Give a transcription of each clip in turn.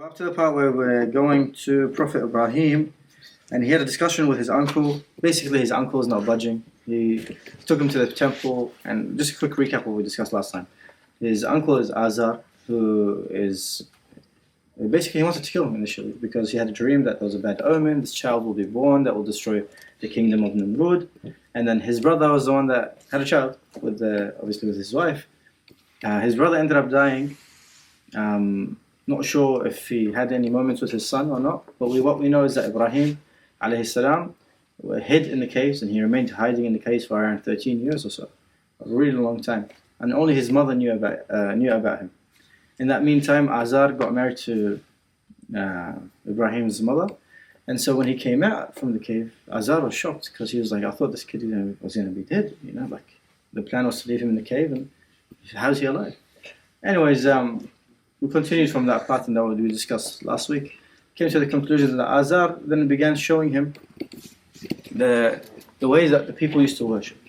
After the part where we're going to Prophet Ibrahim, and he had a discussion with his uncle. Basically, his uncle is not budging. He took him to the temple, and just a quick recap of what we discussed last time. His uncle is Azar, who is basically he wanted to kill him initially because he had a dream that there was a bad omen. This child will be born that will destroy the kingdom of Nimrud, and then his brother was the one that had a child with obviously with his wife. His brother ended up dying. Not sure if he had any moments with his son or not, but what we know is that Ibrahim alayhi salam hid in the caves, and he remained hiding in the caves for around 13 years or so, a really long time, and only his mother knew about him. In that meantime, Azar got married to Ibrahim's mother, and so when he came out from the cave, Azar was shocked because he was like, I thought this kid was going to be dead, like the plan was to leave him in the cave, and how's he alive? Anyways, we continued from that pattern that we discussed last week. Came to the conclusion that Azar then began showing him the ways that the people used to worship.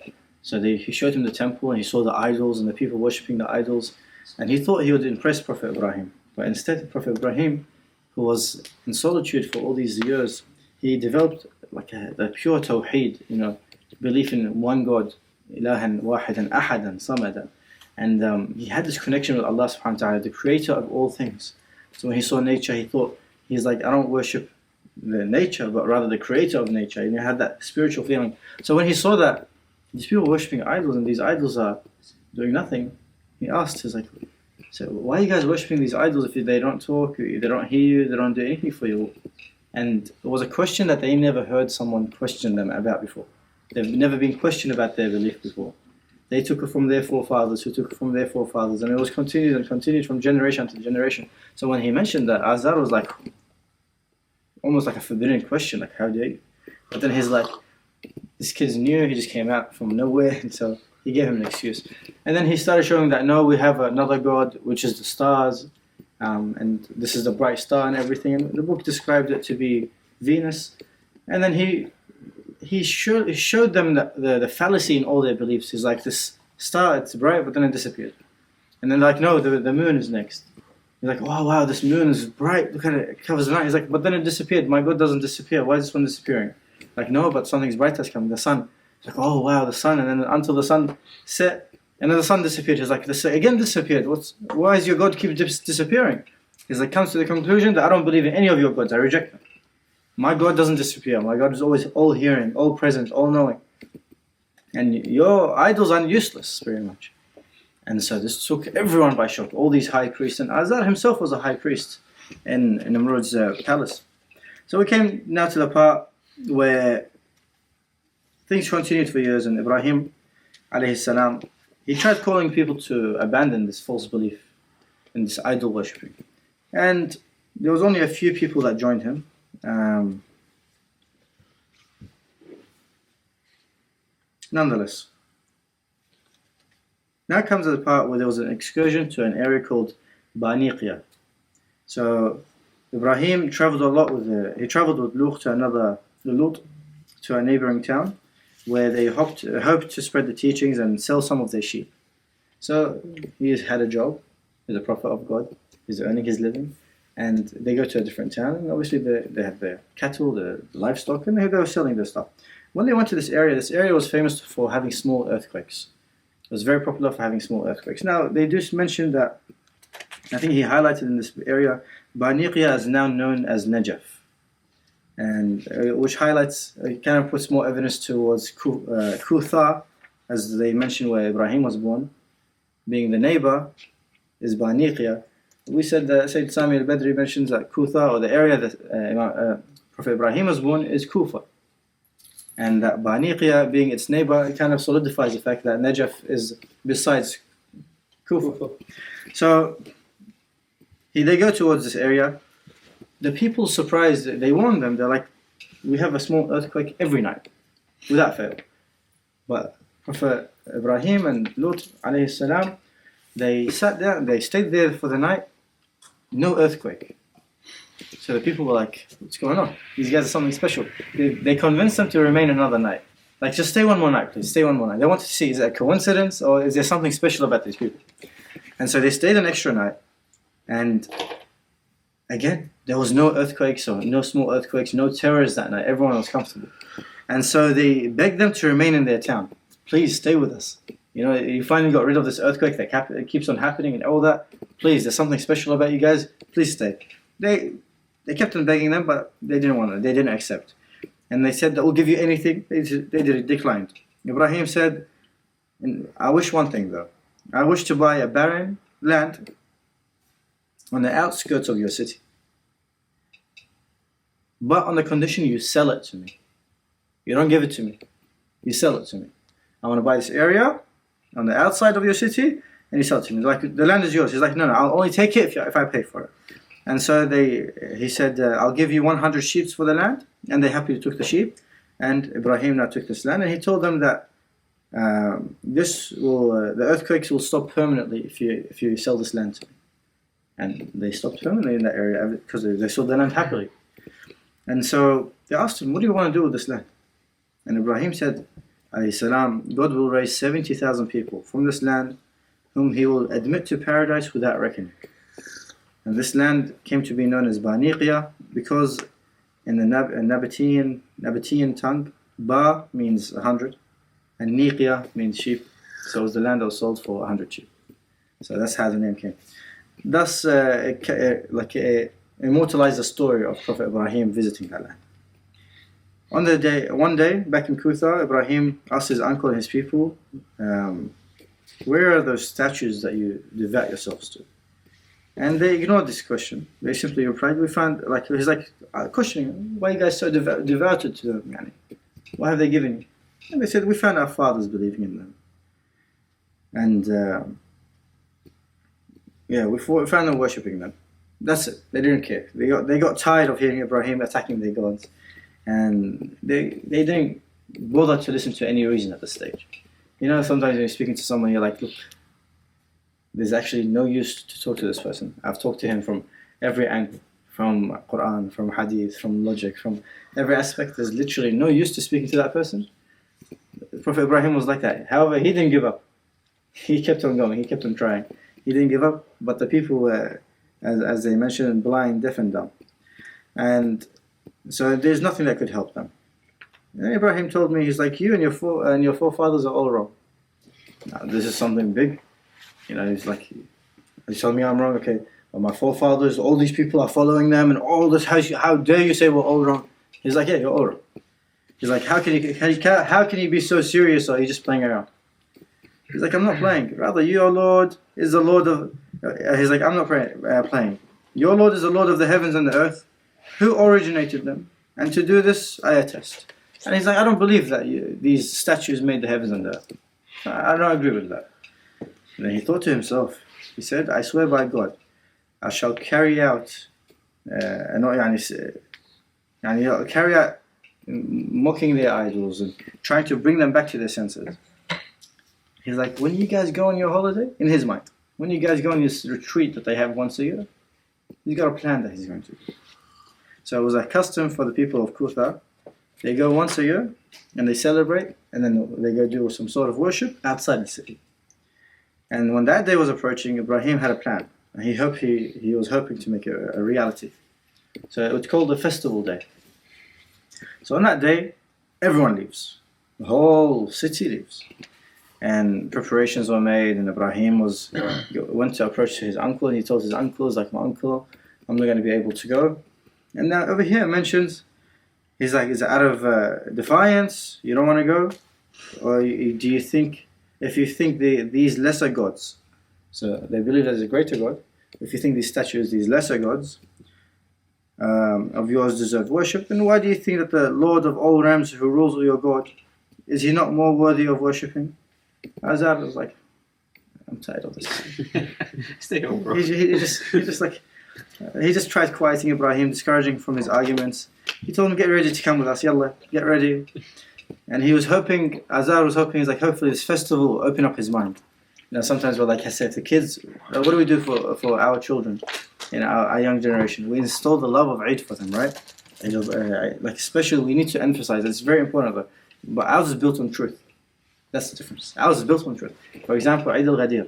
So he showed him the temple, and he saw the idols and the people worshipping the idols, and he thought he would impress Prophet Ibrahim. But instead, Prophet Ibrahim, who was in solitude for all these years, he developed like the pure tawheed, belief in one God, ilahan wahidan ahadan samadan. And he had this connection with Allah subhanahu wa ta'ala, the creator of all things. So when he saw nature, he's like, I don't worship the nature, but rather the creator of nature. He had that spiritual feeling. So when he saw that these people are worshipping idols and these idols are doing nothing, he asked, so why are you guys worshipping these idols if they don't talk, they don't hear you, they don't do anything for you? And it was a question that they never heard someone question them about before. They've never been questioned about their belief before. They took it from their forefathers, who took it from their forefathers, and it was continued and continued from generation to generation. So when he mentioned that, Azar was like, almost like a forbidden question, like, how dare you? But then he's like, this kid's new, he just came out from nowhere, and so he gave him an excuse. And then he started showing that, no, we have another God, which is the stars, and this is the bright star and everything. And the book described it to be Venus. And then he showed them the fallacy in all their beliefs. He's like, this star, it's bright, but then it disappeared. And then like, no, the moon is next. He's like, oh wow, this moon is bright, look at it, it covers the night. He's like, but then it disappeared. My God doesn't disappear. Why is this one disappearing? Like, no, but something's bright has come, the sun. He's like, oh wow, the sun. And then until the sun set, and then the sun disappeared. He's like, this again disappeared. Why is your God keep disappearing? He's like, comes to the conclusion that I don't believe in any of your gods. I reject them. My God doesn't disappear. My God is always all-hearing, all-present, all-knowing. And your idols are useless, very much. And so this took everyone by shock, all these high priests. And Azar himself was a high priest in Nimrod's palace. So we came now to the part where things continued for years, and Ibrahim, alayhi salam, he tried calling people to abandon this false belief in this idol worshipping. And there was only a few people that joined him. Nonetheless, now comes the part where there was an excursion to an area called Baniqya. So Ibrahim traveled a lot with Lut to a neighboring town where they hoped to spread the teachings and sell some of their sheep. So he had a job as a prophet of God. He's earning his living. And they go to a different town, and obviously they have their cattle, the livestock, and they were selling their stuff. When they went to this area was famous for having small earthquakes. It was very popular for having small earthquakes. Now, they just mentioned that, I think he highlighted in this area, Baniqya is now known as Najaf, and which highlights, kind of puts more evidence towards Kutha, as they mentioned where Ibrahim was born, being the neighbor, is Baniqya. We said that Sayyid Sami al-Badri mentions that Kutha, or the area that Prophet Ibrahim was born, is Kufa. And that Baniqya being its neighbor, it kind of solidifies the fact that Najaf is besides Kufa. So they go towards this area. The people surprised, they warned them, they're like, we have a small earthquake every night, without fail. But Prophet Ibrahim and Lut alayhi salam, they sat there, they stayed there for the night, no earthquake. So the people were like, what's going on? These guys are something special. They convinced them to remain another night. Like, just stay one more night, please, stay one more night. They wanted to see, is it a coincidence or is there something special about these people? And so they stayed an extra night. And again, there was no earthquakes or no small earthquakes, no terrors that night. Everyone was comfortable. And so they begged them to remain in their town. Please stay with us. You finally got rid of this earthquake that keeps on happening and all that. Please, there's something special about you guys. Please stay. They kept on begging them, but they didn't want it. They didn't accept. And they said that we'll give you anything. They declined. Ibrahim said, I wish one thing though. I wish to buy a barren land on the outskirts of your city. But on the condition you sell it to me. You don't give it to me. You sell it to me. I want to buy this area on the outside of your city, and you sell it to me. Like, the land is yours. He's like, no, I'll only take it if I pay for it. And so he said, I'll give you 100 sheep for the land, and they happily took the sheep. And Ibrahim now took this land, and he told them that the earthquakes will stop permanently if you sell this land to me. And they stopped permanently in that area because they sold the land happily. And so they asked him, what do you want to do with this land? And Ibrahim said, alayhi salam, God will raise 70,000 people from this land whom he will admit to paradise without reckoning. And this land came to be known as Baniqya because in the Nabatean tongue, Ba means 100 and Niqya means sheep. So it was the land that was sold for 100 sheep. So that's how the name came. Thus, immortalized the story of Prophet Ibrahim visiting that land. One day, back in Kutha, Ibrahim asked his uncle and his people, where are those statues that you devote yourselves to? And they ignored this question. They simply replied, he's questioning, why are you guys so devoted to them? Yani? What have they given you? And they said, we found our fathers believing in them. And we found them worshipping them. That's it. They didn't care. They got tired of hearing Ibrahim attacking their gods. And they didn't bother to listen to any reason at this stage. Sometimes when you're speaking to someone, you're like, look, there's actually no use to talk to this person. I've talked to him from every angle, from Quran, from Hadith, from logic, from every aspect. There's literally no use to speaking to that person. Prophet Ibrahim was like that. However, he didn't give up. He kept on going. He kept on trying. He didn't give up. But the people were, as they mentioned, blind, deaf and dumb. And so there's nothing that could help them. And Ibrahim told me, he's like, you and your forefathers are all wrong. Now, this is something big. He's like, you tell me I'm wrong, okay. Well, my forefathers, all these people are following them, and all this. How dare you say we're all wrong? He's like, yeah, you're all wrong. He's like, how can you be so serious, or are you just playing around? He's like, I'm not playing. Rather, your Lord is the Lord of. He's like, I'm not playing. Your Lord is the Lord of the heavens and the earth, who originated them, and to do this I attest. And he's like, I don't believe that these statues made the heavens and the earth. I don't agree with that. And then he thought to himself, he said, I swear by God, I shall carry out mocking their idols and trying to bring them back to their senses. He's like, when you guys go on your holiday, in his mind, when you guys go on this retreat that they have once a year, he's got a plan that he's going to do. So it was a custom for the people of Kutha. They go once a year and they celebrate, and then they go do some sort of worship outside the city. And when that day was approaching, Ibrahim had a plan. And he was hoping to make it a reality. So it was called the festival day. So on that day, everyone leaves. The whole city leaves. And preparations were made, and Ibrahim went to approach his uncle, and he told his uncle, he's like, my uncle, I'm not going to be able to go. And now over here it mentions, he's like, is it out of defiance, you don't want to go? Or do you think, if you think these lesser gods, so they believe there's a greater God, if you think these statues, these lesser gods of yours deserve worship, then why do you think that the Lord of all realms who rules all your God, is he not more worthy of worshipping? Azar was like, I'm tired of this. Stay home, bro. He just tried quieting Ibrahim, discouraging from his arguments. He told him, get ready to come with us, yalla, get ready. And he was hoping, Azar was hoping, he's like, hopefully this festival will open up his mind. Sometimes we're like, I said, the kids, what do we do for our children, our young generation? We install the love of Eid for them, right? Especially, we need to emphasize, it's very important, but ours is built on truth. That's the difference. Ours is built on truth. For example, Eid al-Ghadir.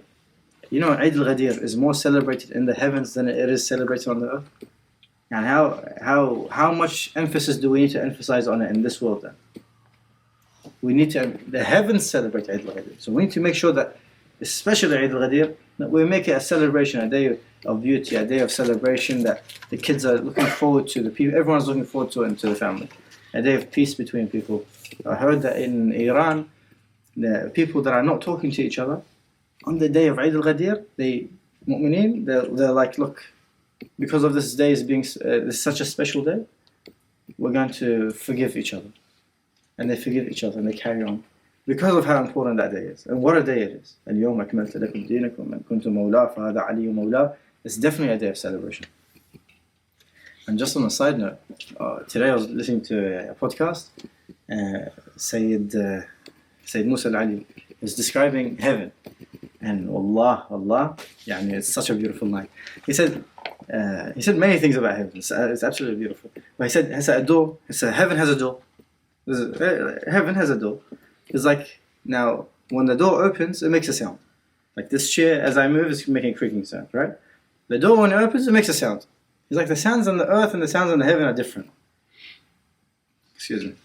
Eid al-Ghadir is more celebrated in the heavens than it is celebrated on the earth. And how much emphasis do we need to emphasize on it in this world then? We need to, the heavens celebrate Eid al-Ghadir. So we need to make sure that, especially Eid al-Ghadir, that we make it a celebration, a day of beauty, a day of celebration that the kids are looking forward to, the people, everyone's looking forward to it, and to the family. A day of peace between people. I heard that in Iran, the people that are not talking to each other, on the day of Eid al-Ghadir, mu'mineen, they're like, look, because of this day being this such a special day, we're going to forgive each other. And they forgive each other and they carry on. Because of how important that day is. And what a day it is. اليوم أكملت لكم دينكم وإن كنتم مولاه فهذا علي مولاه. It's definitely a day of celebration. And just on a side note, today I was listening to a podcast. Sayyid Musa al-Ali was describing heaven. And Allah, يعني it's such a beautiful night. He said many things about heaven. It's absolutely beautiful. But he said a door. Heaven has a door. Heaven has a door. It's like, now, when the door opens, it makes a sound. Like this chair, as I move, it's making a creaking sound, right? The door, when it opens, it makes a sound. It's like the sounds on the earth and the sounds on the heaven are different. Excuse me.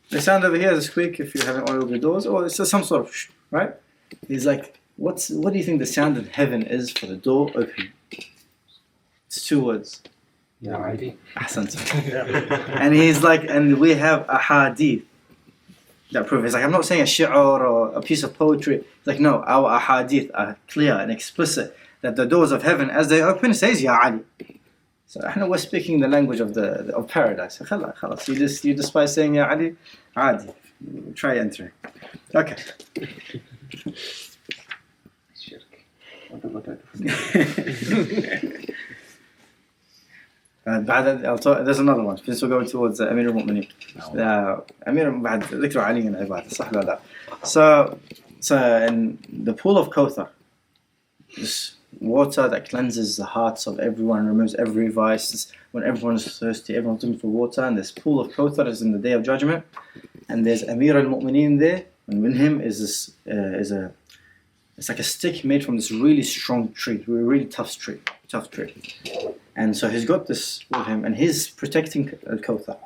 The sound over here is a squeak if you haven't oiled your doors, or it's some sort of right? He's like, what do you think the sound in heaven is for the door opening? It's 2 words. Ya Ali. Ahsant. And he's like, and we have a hadith that prove. It's like, I'm not saying a shi'r or a piece of poetry. It's like, no, our ahadith are clear and explicit that the doors of heaven, as they open, says Ya Ali. So we're speaking the language of paradise. خلاص, you despise saying Ya Ali? عادي. Try entering. Okay. There's another one since we're going towards Amir al-Mu'mineen. Amir بعد ذكر علي العبادة صح ولا لا? So in the pool of Kawthar, this water that cleanses the hearts of everyone, removes every vice. When everyone's thirsty, everyone's looking for water, and this pool of Kawthar is in the Day of Judgment, and there's Amir al-Mu'mineen there, and with him is this it's like a stick made from this really strong tree, really tough tree. And so he's got this with him, and he's protecting Al-Kawthar.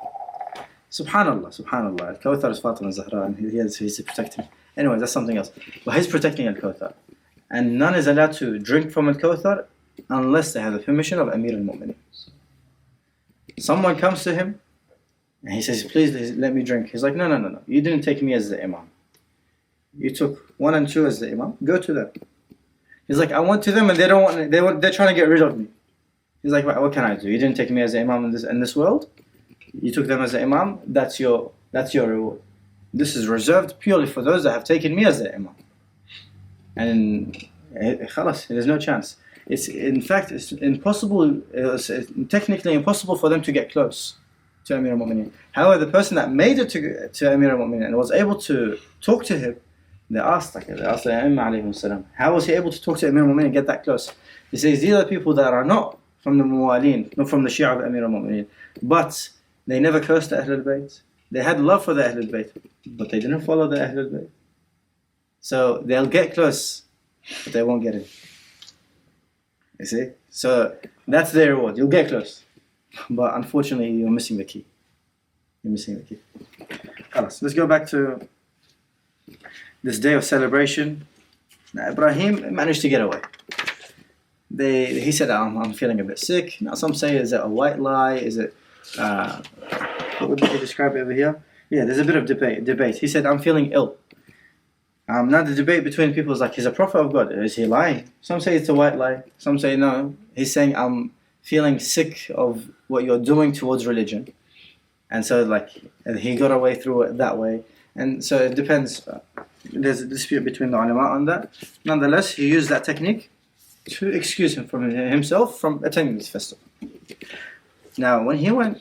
Subhanallah. Al-Kawthar is Fatima Zahra, and he's protecting. Anyway, that's something else. But he's protecting Al-Kawthar. And none is allowed to drink from Al-Kawthar unless they have the permission of Amir al-Mu'mineen. Someone comes to him, and he says, please let me drink. He's like, no. You didn't take me as the Imam. You took 1 and 2 as the Imam. Go to them. He's like, I went to them and they don't want. They're trying to get rid of me. He's like, what can I do? You didn't take me as the Imam in this world. You took them as the Imam. That's your reward. This is reserved purely for those that have taken me as the Imam. And خلاص, there's no chance. It's impossible. It's technically impossible for them to get close to Amir al-Mu'mineen. However, the person that made it to Amir al-Mu'mineen and was able to talk to him, they asked the Imam alayhi salam, how was he able to talk to Amir al-Mu'mineen and get that close? He says, these are the people that are not from the Muwaleen, not from the Shia of Amir al-Mu'mineen, but they never cursed the Ahlul Bayt. They had love for the Ahlul Bayt, but they didn't follow the Ahlul Bayt. So they'll get close, but they won't get in. You see? So that's their reward. You'll get close, but unfortunately you're missing the key. Let's go back to this day of celebration. Now, Ibrahim managed to get away. He said, I'm feeling a bit sick. Now some say, is it a white lie? Is it, what would they describe it over here? Yeah, there's a bit of debate. He said, I'm feeling ill. Now the debate between people is like, he's a prophet of God. Is he lying? Some say it's a white lie. Some say no. He's saying, I'm feeling sick of what you're doing towards religion. And so he got away through it that way. And so it depends. There's a dispute between the ulama on that. Nonetheless, he used that technique to excuse himself from attending this festival. Now, when he went,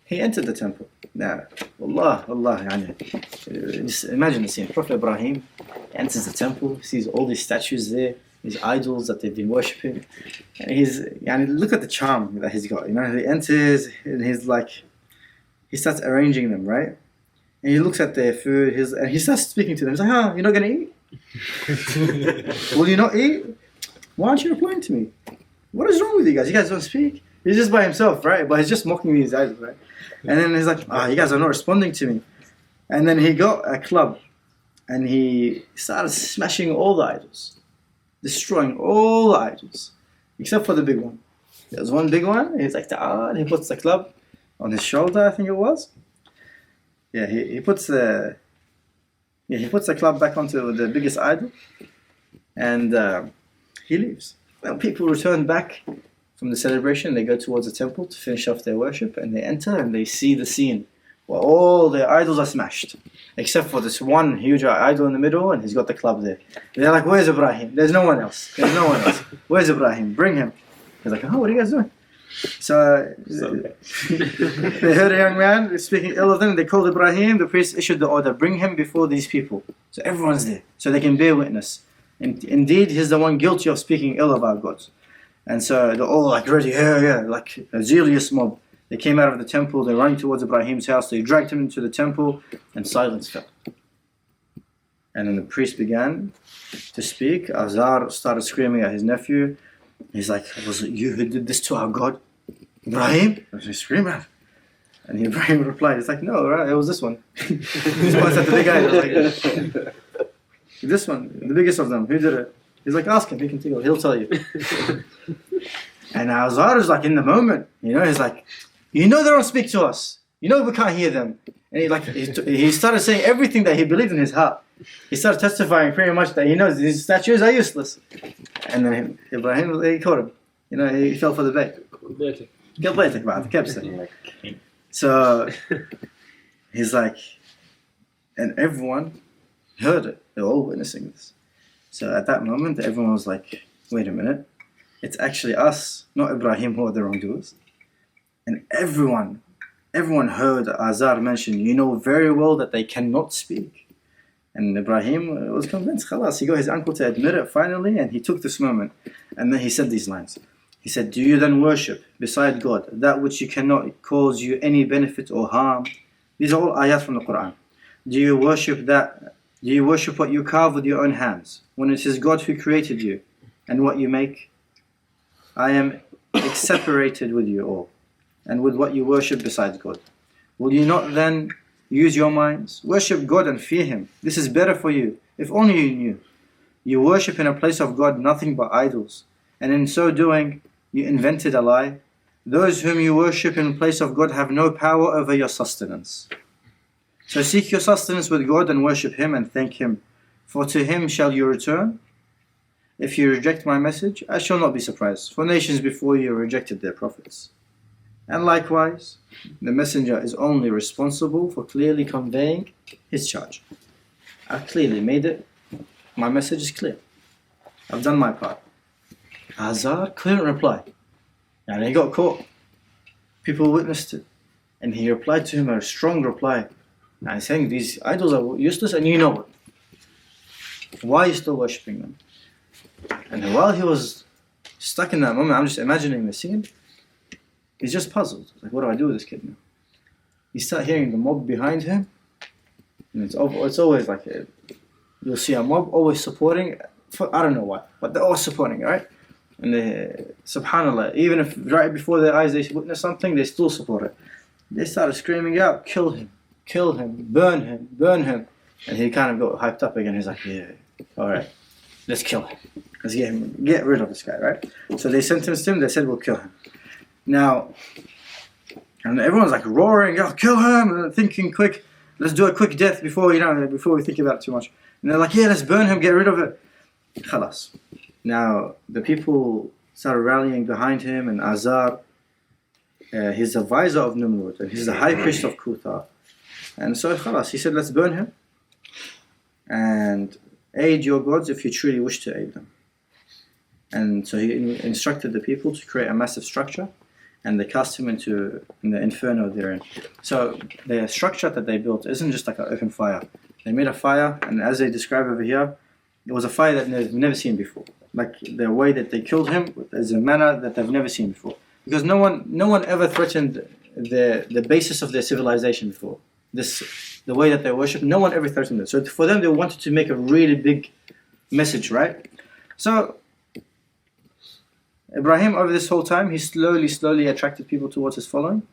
he entered the temple. Now, Allah, just imagine the scene. Prophet Ibrahim enters the temple, sees all these statues there, these idols that they've been worshipping, and look at the charm that he's got. He enters and he starts arranging them, right? And he looks at their food, and he starts speaking to them. He's like, you're not going to eat? Will you not eat? Why aren't you replying to me? what is wrong with you guys? You guys don't speak. He's just by himself, right? But he's just mocking these idols, right? And then he's like, you guys are not responding to me. And then he got a club and he started smashing all the idols, destroying all the idols, except for the big one. There was one big one. He's like, and he puts the club on his shoulder, I think it was. Yeah, he puts the club back onto the biggest idol, and he leaves. Well, people return back from the celebration. They go towards the temple to finish off their worship, and they enter and they see the scene where all the idols are smashed, except for this one huge idol in the middle, and he's got the club there. And they're like, "Where's Ibrahim? There's no one else. There's no one else. Where's Ibrahim? Bring him." He's like, "Oh, what are you guys doing?" So they heard a young man speaking ill of them. They called Ibrahim. The priest issued the order, "Bring him before these people." So everyone's there, so they can bear witness. And indeed, he's the one guilty of speaking ill of our gods. And so they're all like ready, like a zealous mob. They came out of the temple. They're running towards Ibrahim's house. They dragged him into the temple, and silence fell. And then the priest began to speak. Azar started screaming at his nephew. He's like, "Was it you who did this to our God, Ibrahim?" And he screamed at him. And Ibrahim replied, "It's like, no, right? It was this one." This one's at the big guy. Like, this one, the biggest of them. Who did it? He's like, "Ask him. He can tell you. He'll tell you." And Azar is like in the moment. He's like, they don't speak to us. We can't hear them. And he started saying everything that he believed in his heart. He started testifying pretty much that he knows these statues are useless. And then Ibrahim, he caught him. He fell for the bait. قضيتك بعد كبسة. So he's like, and everyone heard it. They were all witnessing this. So at that moment, everyone was like, "Wait a minute. It's actually us, not Ibrahim, who are the wrongdoers." And everyone heard Azar mention, very well that they cannot speak. And Ibrahim was convinced. Khalas, he got his uncle to admit it finally, and he took this moment. And then he said these lines. He said, "Do you then worship, beside God, that which you cannot cause you any benefit or harm?" These are all ayat from the Quran. Do you worship what you carve with your own hands, when it is God who created you, and what you make? I am separated with you all, and with what you worship besides God. Will you not then use your minds? Worship God and fear Him. This is better for you, if only you knew. You worship in a place of God nothing but idols, and in so doing, you invented a lie. Those whom you worship in place of God have no power over your sustenance. So seek your sustenance with God and worship Him and thank Him, for to Him shall you return. If you reject my message, I shall not be surprised, for nations before you rejected their prophets. And likewise, the messenger is only responsible for clearly conveying his charge. I've clearly made it. My message is clear. I've done my part. Azar couldn't reply. And he got caught. People witnessed it. And he replied to him a strong reply. And saying, "These idols are useless, and you know it. Why are you still worshipping them?" And while he was stuck in that moment, I'm just imagining the scene. He's just puzzled. Like, what do I do with this kid now? You start hearing the mob behind him. And it's always like, you'll see a mob always supporting, I don't know why, but they're always supporting, right? And subhanAllah, even if right before their eyes they witness something, they still support it. They started screaming out, "Kill him, burn him, burn him." And he kind of got hyped up again. He's like, "Yeah, alright, let's kill him. Let's get rid of this guy," right? So they sentenced him, they said, "We'll kill him." Now, and everyone's like roaring, "Oh, kill him," and thinking quick, let's do a quick death before we think about it too much. And they're like, "Yeah, let's burn him, get rid of it." Khalas. Now, the people started rallying behind him, and Azar, he's the visor of Nimrud, and he's the high priest of Kuthar. And so, khalas, he said, "Let's burn him, and aid your gods if you truly wish to aid them." And so he instructed the people to create a massive structure, and they cast him into the inferno therein. So the structure that they built isn't just like an open fire. They made a fire, and as they describe over here, it was a fire that they've never seen before. Like the way that they killed him is a manner that they've never seen before. Because no one ever threatened the basis of their civilization before. The way that they worship, no one ever threatened it. So for them, they wanted to make a really big message, right? So Ibrahim, over this whole time, he slowly attracted people towards his following.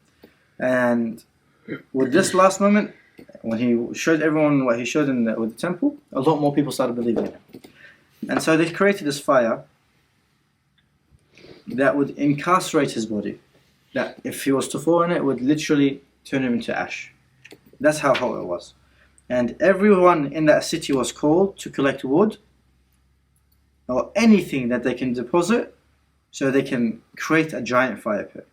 And with this last moment, when he showed everyone what he showed with the temple, a lot more people started believing in him. And so they created this fire that would incarcerate his body. That if he was to fall in it, would literally turn him into ash. That's how hot it was. And everyone in that city was called to collect wood or anything that they can deposit so they can create a giant fire pit.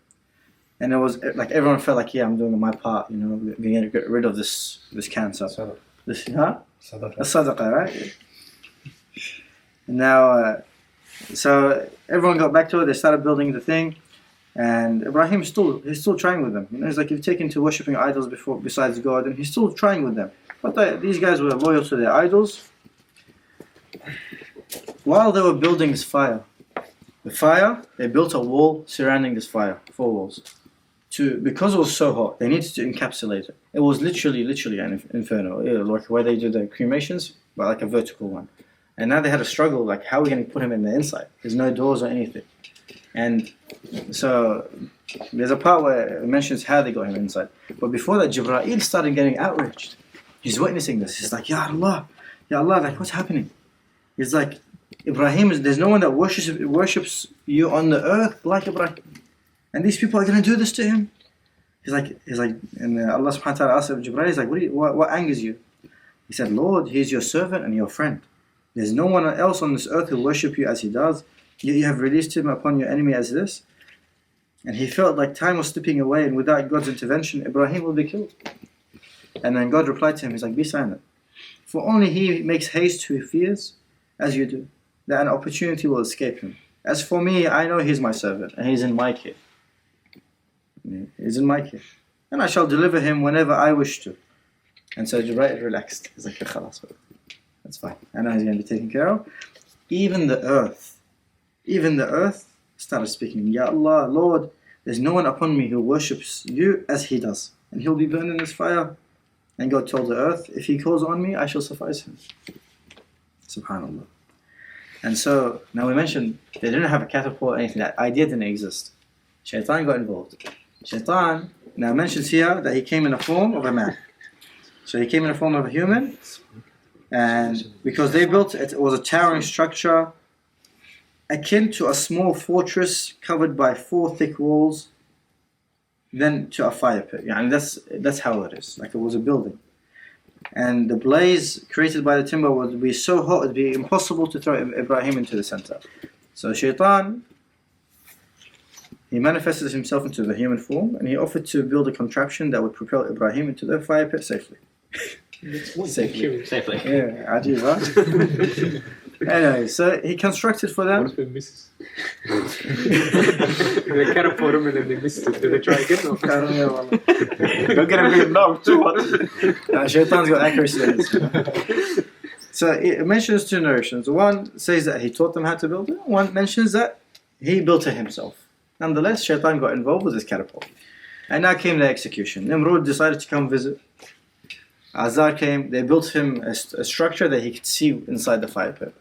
And it was like everyone felt like, yeah, I'm doing my part, you know, we're going to get rid of this cancer. This, huh? Sadaqah, right? And now, so everyone got back to it. They started building the thing, and Ibrahim he's still trying with them. You know, he's like, you've taken to worshipping idols besides God, and he's still trying with them. But these guys were loyal to their idols. While they were building this fire, they built a wall surrounding this fire, 4 walls. Because it was so hot, they needed to encapsulate it. It was literally an inferno, like where they do the cremations, but like a vertical one. And now they had a struggle, like how are we going to put him in the inside? There's no doors or anything. And so there's a part where it mentions how they got him inside. But before that, Jibreel started getting outraged. He's witnessing this. He's like, Ya Allah, like what's happening? He's like, Ibrahim, there's no one that worships you on the earth like Ibrahim. And these people are going to do this to him. He's like, and Allah subhanahu wa ta'ala asked Jibreel, he's like, what angers you? He said, Lord, he's your servant and your friend. There's no one else on this earth who worship you as he does. Yet you have released him upon your enemy as this. And he felt like time was slipping away, and without God's intervention, Ibrahim will be killed. And then God replied to him, he's like, be silent. For only he makes haste who fears, as you do, that an opportunity will escape him. As for me, I know he's my servant, and he's in my care. He's in my care. And I shall deliver him whenever I wish to. And so Jibreel relaxed. He's like, khalas, that's fine. I know he's going to be taken care of. Even the earth started speaking, Ya Allah, Lord, there's no one upon me who worships you as he does. And he'll be burned in this fire. And God told the earth, if he calls on me, I shall suffice him. Subhanallah. And so, now we mentioned, they didn't have a catapult or anything. That idea didn't exist. Shaitan got involved. Shaitan now mentions here that he came in the form of a man. So he came in the form of a human. And because they built it, it was a towering structure akin to a small fortress covered by 4 thick walls, then to a fire pit. And that's how it is. Like it was a building. And the blaze created by the timber would be so hot it would be impossible to throw Ibrahim into the center. So Shaitan, he manifested himself into the human form, and he offered to build a contraption that would propel Ibrahim into the fire pit safely. Safely. Yeah, ajib, huh? Anyway, so he constructed for them. What if it misses? They catapult him and then they miss it. Do they try again? Or? I don't know, wallah. Don't get him being knocked too much. Shaitan's got accuracy in this. So it mentions 2 narrations. One says that he taught them how to build it. One mentions that he built it himself. Nonetheless, Shaitan got involved with his catapult. And now came the execution. Nimrud decided to come visit. Azar came. They built him a structure that he could see inside the fire pit.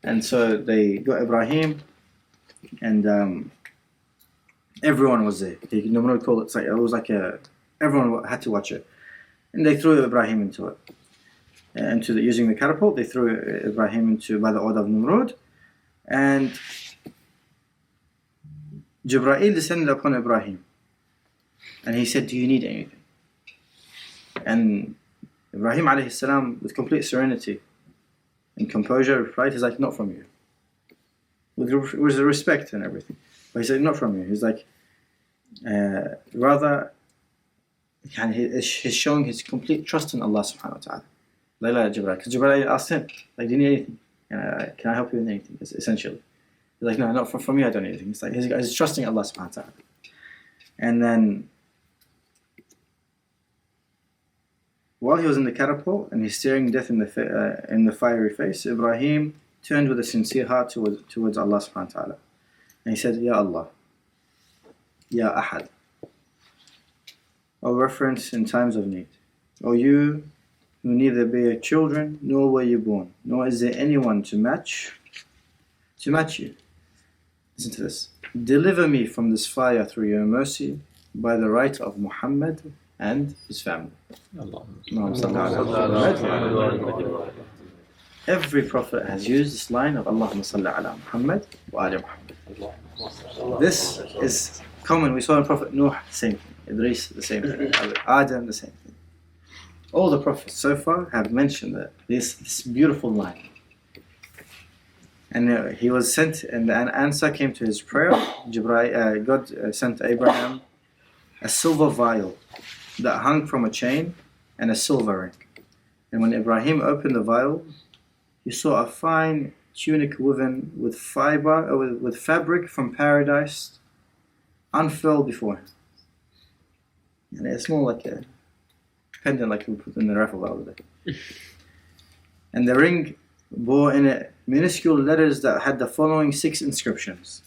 And so they got Ibrahim, and everyone was there. Nimrud called it. It was like everyone had to watch it. And they threw Ibrahim into it. Using the catapult, they threw Ibrahim into by the order of Nimrud. And Jibreel descended upon Ibrahim. And he said, do you need anything? And Ibrahim alayhi salam, with complete serenity and composure, replied, he's like, not from you. With respect and everything. But he said, not from you. He's like, rather, he's showing his complete trust in Allah subhanahu wa ta'ala. Layla Jibreel. Because Jibreel asked him, like, do you need anything? Can I help you with anything? Essentially. He's like, no, not from you, I don't need anything. It's like, he's trusting Allah subhanahu wa ta'ala. And then, while he was in the catapult and he's staring death in the fiery face, Ibrahim turned with a sincere heart towards Allah subhanahu wa ta'ala. And he said, Ya Allah, Ya Ahad, O reference in times of need, O you who neither bear children nor were you born, nor is there anyone to match you. Listen to this. Deliver me from this fire through your mercy by the right of Muhammad and his family. Every prophet has used this line of Allahumma salli ala Muhammad wa ali Muhammad. This is common. We saw in Prophet Nuh, the same thing. Idris, the same thing. Adam, the same thing. All the prophets so far have mentioned that this beautiful line. And he was sent, and an answer came to his prayer. God sent Abraham a silver vial that hung from a chain and a silver ring. And when Ibrahim opened the vial, he saw a fine tunic woven with with fabric from paradise unfurled before him. And it's more like a pendant like we put in the raffle the other day. And the ring bore in it minuscule letters that had the following 6 inscriptions.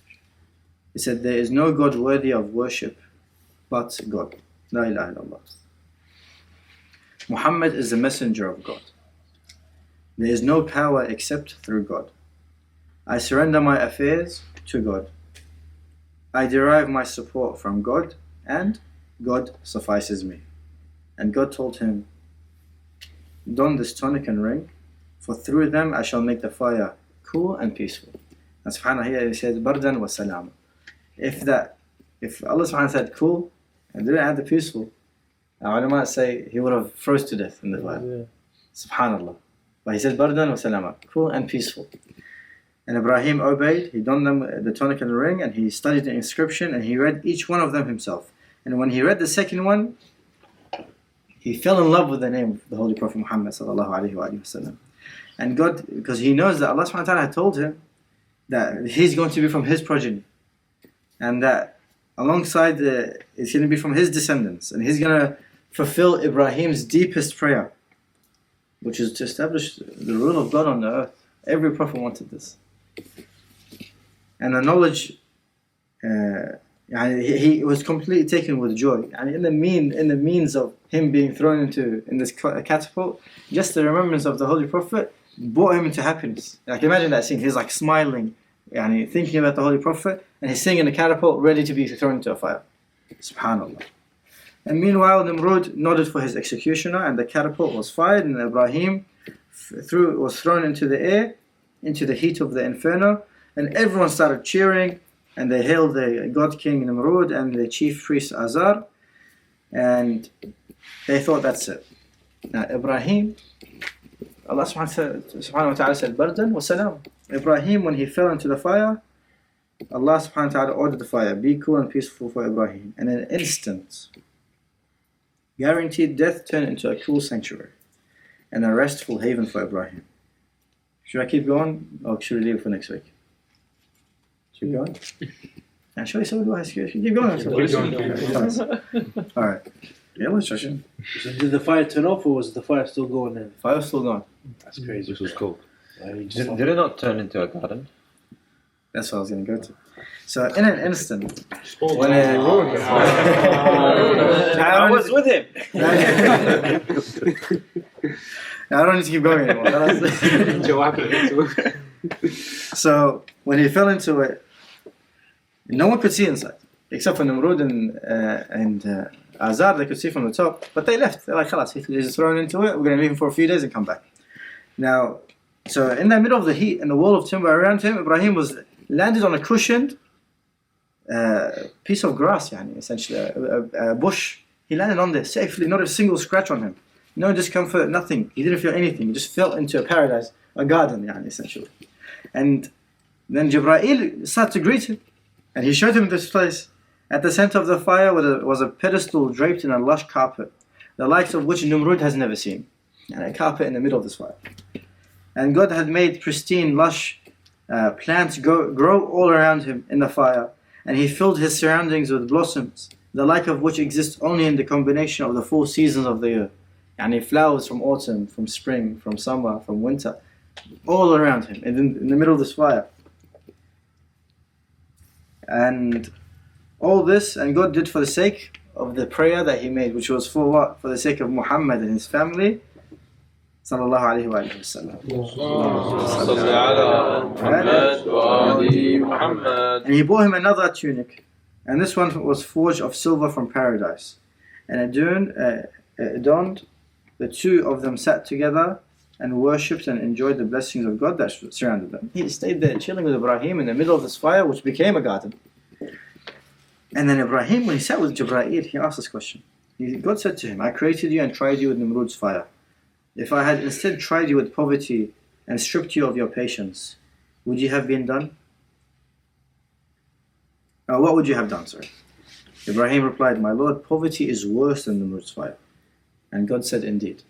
It said, "There is no God worthy of worship but God. La ilaha illallah. Muhammad is the messenger of God. There is no power except through God. I surrender my affairs to God. I derive my support from God, and God suffices me." And God told him, "Don this tunic and ring, for through them I shall make the fire cool and peaceful." And subhanAllah, here he says, "Bardan wa salam." If Allah subhanahu said cool and didn't add the peaceful, ulama say he would have froze to death in the fire. Yeah. Subhanallah. But he said, "Bardan wa salama," cool and peaceful. And Ibrahim obeyed. He donned them the tunic and the ring, and he studied the inscription, and he read each one of them himself. And when he read the second one, he fell in love with the name of the Holy Prophet Muhammad sallallahu alaihi wasallam. And God, because he knows that Allah subhanahu wa ta'ala had told him that he's going to be from his progeny, and that alongside it's going to be from his descendants, and he's going to fulfill Ibrahim's deepest prayer, which is to establish the rule of God on the earth. Every prophet wanted this. And the knowledge, he was completely taken with joy. And in the means of him being thrown in this catapult, just the remembrance of the Holy Prophet brought him into happiness. Like imagine that scene. He's like smiling, thinking about the Holy Prophet, and he's sitting in a catapult ready to be thrown into a fire. Subhanallah. And meanwhile, Nimrod nodded for his executioner, and the catapult was fired, and Ibrahim was thrown into the air, into the heat of the inferno, and everyone started cheering, and they hailed the God King Nimrod and the chief priest Azar, and they thought that's it. Now Ibrahim, Allah subhanahu wa ta'ala said, "Bardan wa salam." Ibrahim, when he fell into the fire, Allah subhanahu wa ta'ala ordered the fire, "Be cool and peaceful for Ibrahim." And in an instant, guaranteed death turned into a cool sanctuary and a restful haven for Ibrahim. Should I keep going, or should we leave it for next week? Should we go on? And should we say what should keep going? Alright. Yeah, let's try. So did the fire turn off, or was the fire still going then? Fire was still going. That's crazy. This was cool. Did it not turn into a garden? That's what I was going to go to. So in an instant, when I was with him. I don't need to keep going anymore. So when he fell into it, no one could see inside except for Nimrod and Azar. They could see from the top, but they left. They're like, "Khalas, he's thrown into it. We're going to leave him for a few days and come back." Now, so in the middle of the heat and the wall of timber around him, Ibrahim was landed on a cushioned piece of grass, essentially a bush. He landed on there safely, not a single scratch on him, no discomfort, nothing. He didn't feel anything. He just fell into a paradise, a garden, essentially. And then Jibreel started to greet him, and he showed him this place. At the center of the fire was a pedestal draped in a lush carpet, the likes of which Nimrod has never seen. And a carpet in the middle of this fire. And God had made pristine, lush plants grow all around him in the fire, and he filled his surroundings with blossoms, the like of which exists only in the combination of the 4 seasons of the year. Flowers from autumn, from spring, from summer, from winter, all around him, in the middle of this fire. And all this, and God did for the sake of the prayer that he made, which was for what? For the sake of Muhammad and his family, Sallallahu alayhi wa sallam. صل على محمد وآل محمد. And he bought him another tunic, and this one was forged of silver from paradise. And adorned, the two of them sat together and worshipped and enjoyed the blessings of God that surrounded them. He stayed there chilling with Ibrahim in the middle of this fire, which became a garden. And then Ibrahim, when he sat with Jibreel, he asked this question. God said to him, I created you and tried you with Nimrod's fire. If I had instead tried you with poverty and stripped you of your patience, would you have been done? What would you have done, sorry? Ibrahim replied, my Lord, poverty is worse than Nimrod's fire. And God said, indeed,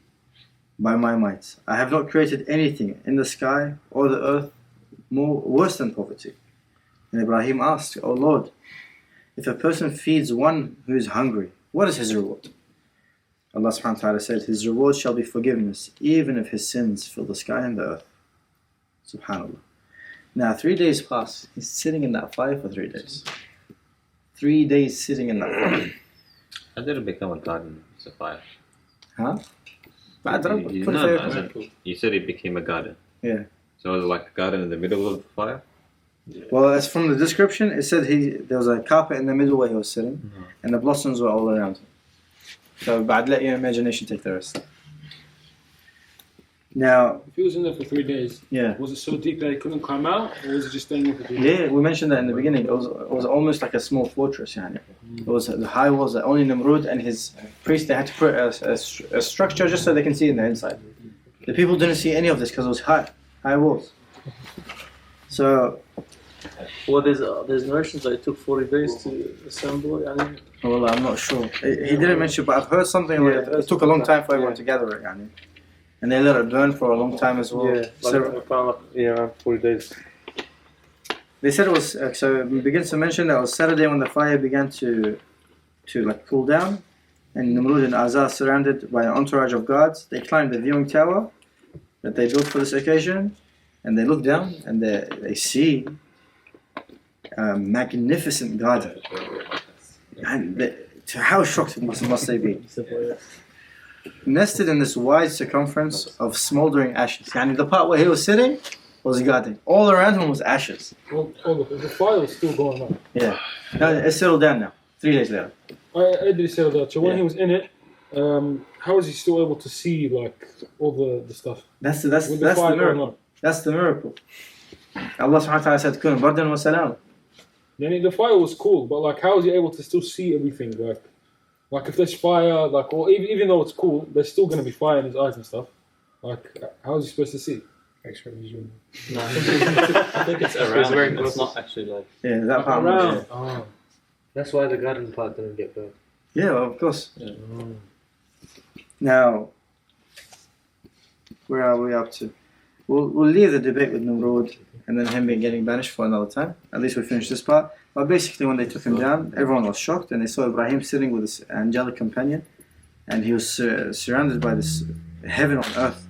by my might, I have not created anything in the sky or the earth worse than poverty. And Ibrahim asked, O Lord, if a person feeds one who is hungry, what is his reward? Allah subhanahu wa ta'ala said, his reward shall be forgiveness, even if his sins fill the sky and the earth. Subhanallah. Now 3 days pass. He's sitting in that fire for 3 days. 3 days sitting in that fire. How did it become a garden? It's a fire. Huh? You said it became a garden. Yeah. So it was like a garden in the middle of the fire? Well, as from the description, it said there was a carpet in the middle where he was sitting, and the blossoms were all around him. So, but let your imagination take the rest. Now, if he was in there for 3 days, yeah, was it so deep that he couldn't climb out, or was it just staying there for 3 days? Yeah, we mentioned that in the beginning. It was almost like a small fortress. Yani. It was the high walls that only Nimrod and his priest, they had to put a structure just so they can see in the inside. The people didn't see any of this because it was high walls. So, well, there's notions that it took 40 days to assemble it. Well, I'm not sure. He didn't mention, but I've heard something like it took a long time for everyone to gather it. Yani. And they let it burn for a long time as well. Yeah, around 40 days. They said it was, so it begins to mention that it was Saturday when the fire began to like cool down. And Nimrod and Azar, surrounded by an entourage of guards, they climbed the viewing tower that they built for this occasion. And they look down and they see a magnificent garden. And how shocked must they be? Nested in this wide circumference of smoldering ashes. And the part where he was sitting was a garden. All around him was ashes. Well, the fire was still going on. Yeah. Now, it's settled down now. 3 days later. I did settle down. So when he was in it, how was he still able to see like all the stuff? That's the miracle. That's the miracle. Allah subhanahu wa ta'ala said, Kun bardan wa salam. The fire was cool, but like how was he able to still see everything? Like if there's fire, like, or even though it's cool, there's still going to be fire in his eyes and stuff. Like, how is he supposed to see? X-ray vision. No, I think it's around. It's not actually like. Yeah, that part. Around. Yeah. Oh. That's why the garden part didn't get burnt. Yeah, well, of course. Yeah. Oh. Now, where are we up to? We'll leave the debate with Nimrod and then him getting banished for another time. At least we finished this part. But basically, when they took him down, everyone was shocked, and they saw Ibrahim sitting with his angelic companion, and he was surrounded by this heaven on earth.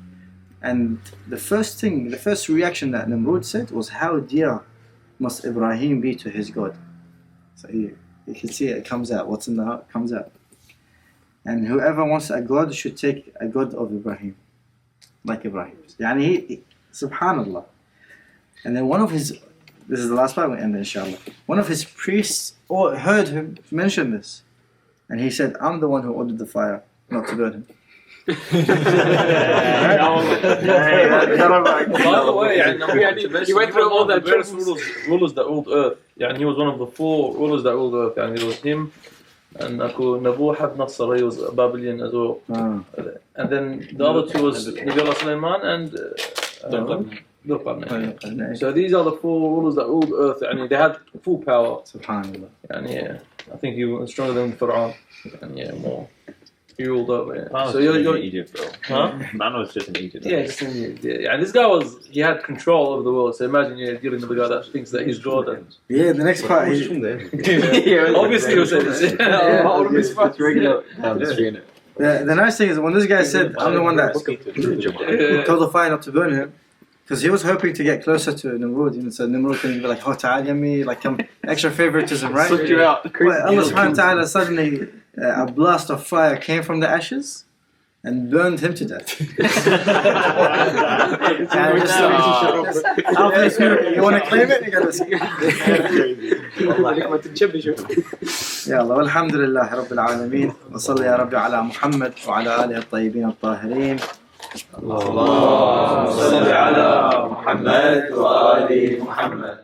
And the first reaction that Nimrod said was, "How dear must Ibrahim be to his God?" So you can see it comes out. What's in the heart comes out. And whoever wants a God should take a God of Ibrahim, like Ibrahim. Yani subhanallah. And then one of his, this is the last part we end inshallah. One of his priests heard him mention this, and he said, "I'm the one who ordered the fire, not to burn him." By the way, he went through all the various rulers that ruled Earth. And he was one of the 4 rulers that ruled Earth. And it was him, and Nabuhad Nasr, he was a Babylon as well. And then the other 2 was Nabi Sulaiman and Dhul-Qarnayn. So these are the 4 rulers that ruled Earth. And they had full power. Subhanallah. And I think he was stronger than Fir'aun. And more. He ruled over. So you're in Egypt, bro. Huh? Man was just in Egypt. Yeah, just in Egypt. Yeah. And this guy he had control over the world. So imagine you're dealing with a guy that thinks that he's God. Yeah, the next part. He's from there. Obviously, he'll say this. All of his It's regular down the street. The nice thing is when this guy said, "I'm the one that told the fire not to burn him," because he was hoping to get closer to Nimrod. So Nimrod can be like, "Oh, ta'al yummy," like extra favoritism, right? Suck you out. Well, Allah subhanahu wa ta'ala suddenly a blast of fire came from the ashes, and burned him to death. You want to claim it? You gotta say. يلا والحمد لله رب العالمين وصلي يا ربي على محمد وعلى آله الطيبين الطاهرين. اللهم صل على محمد وآل محمد.